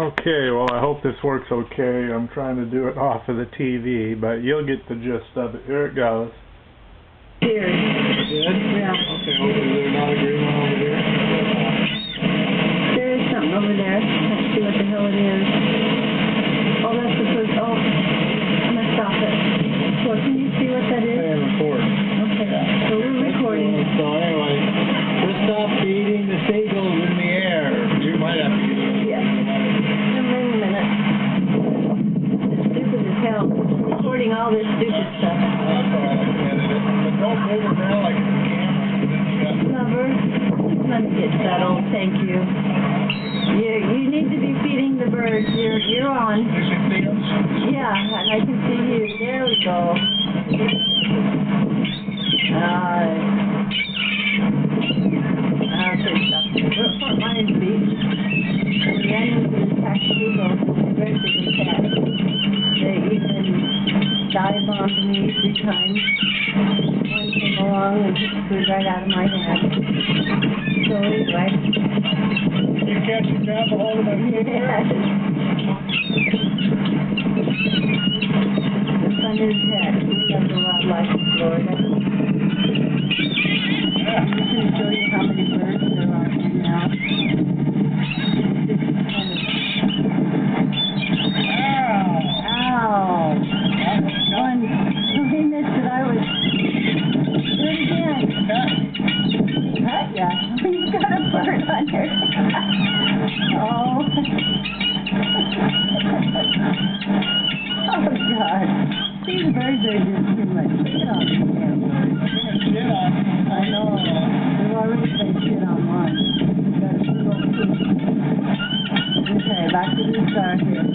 Okay, well I hope this works okay. I'm trying to do it off of the TV, but you'll get the gist of it. Here it goes. Here. Good? Yeah. Okay, hopefully they're not agreeing over here. There is something over there. Let's see what the hell it is. Oh, that's the first. Oh, I'm going to stop it. So, can you see what that is? Hey, record. Okay. So, we're recording. So anyway, just stop beating the Seagulls in the air. You might have to get it. Yes. Wait a minute. It's stupid as hell. Recording all this stupid stuff. That's all right, I can edit it. But don't move it around like it's a camera. Lover, let me get settled. Thank you. You need to be feeding the birds. You're on. You should see them. Yeah, and I can see you. There we go. Okay, stop. We're Fort Myers Beach. We ran into this pack of seagulls and they very big cat. They even dive bombed me 3 times. One came along and took the food right out of my hand. So anyway. You catch and grab a hold of my finger? Yes. The fun is that we have the wildlife in Florida. I'm just going to show you how many birds there are here now. Ow! One, he missed it. I was... Do it again. Cut ya. He's got a bird on there. Oh. Oh, God. These birds are just too much. Shit on these damn birds. I know. They've already played shit on one. Got a big old poop. Okay, back to the start here.